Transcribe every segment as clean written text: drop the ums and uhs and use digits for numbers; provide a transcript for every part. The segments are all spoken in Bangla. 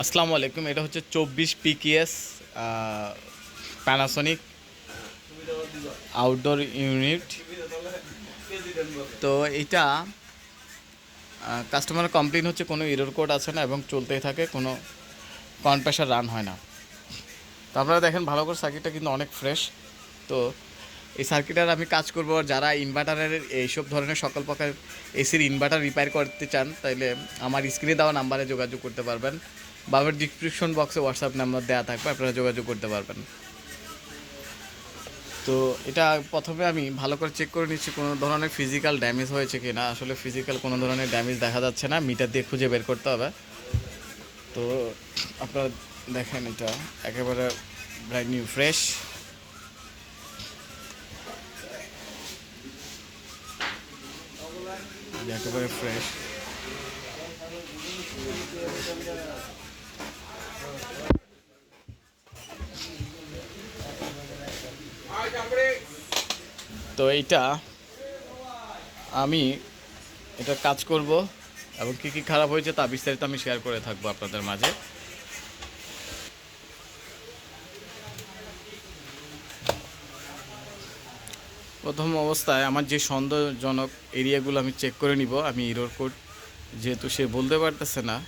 আসসালামু আলাইকুম। এটা হচ্ছে 24 পিকেএস প্যানাসোনিক আউটডোর ইউনিট। তো এইটা কাস্টমার কমপ্লেন হচ্ছে কোনো এরর কোড আছে না এবং চলতেই থাকে, কোনো কনপ্রেসার রান হয় না। তো আপনারা দেখেন ভালো করে, সার্কিটটা কিন্তু অনেক ফ্রেশ। তো এই সার্কিটের আমি কাজ করব। যারা ইনভার্টারের এইসব ধরনের সকল প্রকার এসির ইনভার্টার রিপেয়ার করতে চান, তাইলে আমার স্ক্রিনে দেওয়া নাম্বারে যোগাযোগ করতে পারবেন বা আমার ডিসক্রিপশন বক্সে হোয়াটসঅ্যাপ নাম্বার দেওয়া থাকবে, আপনারা যোগাযোগ করতে পারবেন। তো এটা প্রথমে আমি ভালো করে চেক করে নিচ্ছি কোনো ধরনের ফিজিক্যাল ড্যামেজ হয়েছে কি না। আসলে ফিজিক্যাল কোনো ধরনের ড্যামেজ দেখা যাচ্ছে না, মিটার দিয়ে খুঁজে বের করতে হবে। তো আপনারা দেখেন এটা একেবারে ব্র্যান্ড নিউ ফ্রেশ, একেবারে ফ্রেশ। তো এইটা আমি এটা কাজ করব এবং কী কী খারাপ হয়েছে তা বিস্তারিত আমি শেয়ার করে থাকবো আপনাদের মাঝে। প্রথম অবস্থায় আমার যে সন্দেহজনক এরিয়াগুলো আমি চেক করে নিব। আমি এরর কোড যেহেতু সে বলতে পারতেছে না,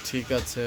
ঠিক আছে।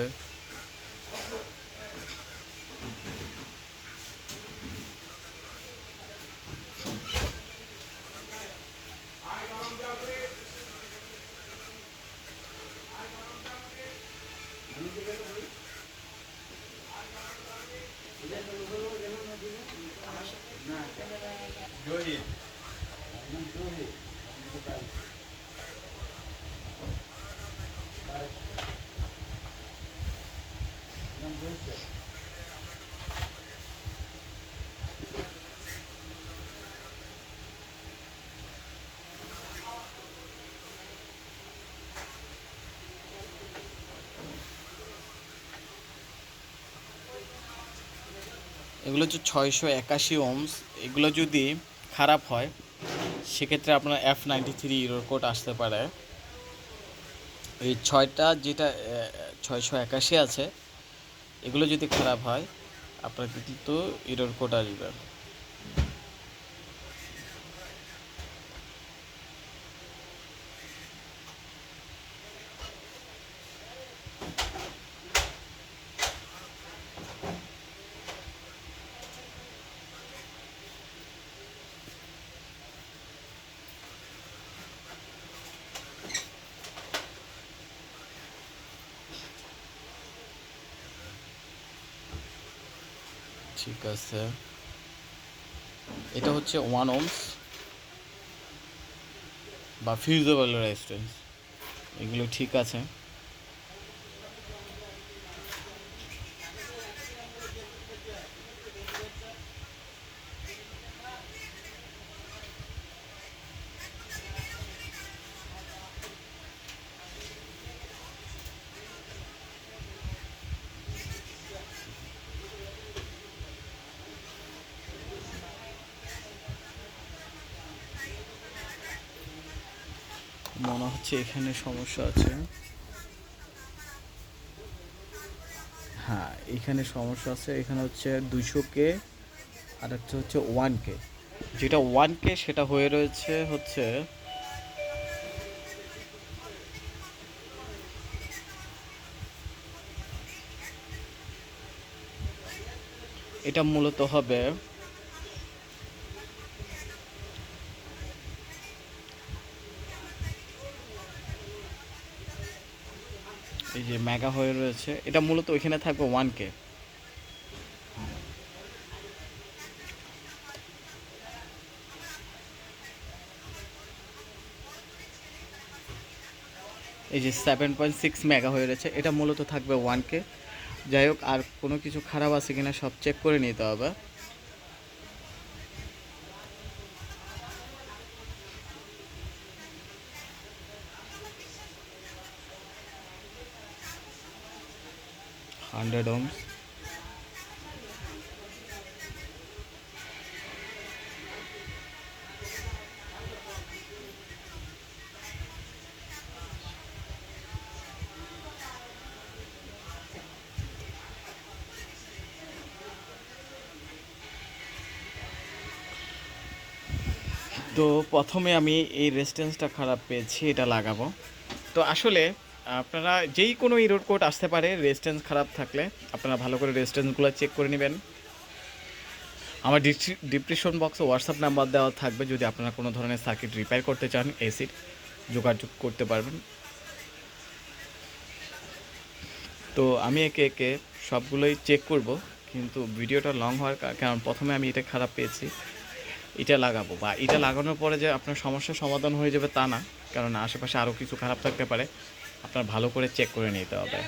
এগুলো হচ্ছে 681 ওমস। এগুলো যদি খারাপ হয় সেক্ষেত্রে আপনার F93 এরর কোড আসতে পারে। এই ছয়টা যেটা 681 আছে, এগুলো যদি খারাপ হয় আপনার কিন্তু এরর কোড আসবে। ঠিক আছে, এটা হচ্ছে 1 ওমস বা ফিউজেবল রেজিস্ট্যান্স, এগুলো ঠিক আছে। মনে হচ্ছে এখানে সমস্যা আছে। হ্যাঁ, এখানে সমস্যা আছে। এখানে হচ্ছে 200K আর একটা হচ্ছে 1K। যেটা 1K সেটা হয়ে রয়েছে হচ্ছে এটা মূলত হবে এই যে মেগা হয়ে রয়েছে, এটা মূলত ওইখানে থাকবে 1K। এই যে 7.6 মেগা হয়ে রয়েছে, এটা মূলত থাকবে 1K। যাই হোক, আর কোনো কিছু খারাপ আছে কিনা সব চেক করে নিতে হবে। হান্ড্রেড ওমস, তো প্রথমে আমি এই রেজিস্ট্যান্সটা খারাপ পেয়েছি, এটা লাগাবো। তো আসলে আপনারা যেই কোনো ইরোর কোড আসতে পারে রেজিস্ট্যান্স খারাপ থাকলে। আপনারা ভালো করে রেজিস্ট্যান্সগুলো চেক করে নেবেন। আমার ডিসক্রিপশন বক্সে হোয়াটসঅ্যাপ নাম্বার দেওয়া থাকবে, যদি আপনারা কোনো ধরনের সার্কিট রিপেয়ার করতে চান এসির যোগাযোগ করতে পারবেন। তো আমি একে একে সবগুলোই চেক করব, কিন্তু ভিডিওটা লং হওয়ার কারণ প্রথমে আমি এটা খারাপ পেয়েছি, এটা লাগাবো বা এটা লাগানোর পরে যে আপনার সমস্যার সমাধান হয়ে যাবে তা না, কারণ আশেপাশে আরও কিছু খারাপ থাকতে পারে, আপনার ভালো করে চেক করে নিতে হবে।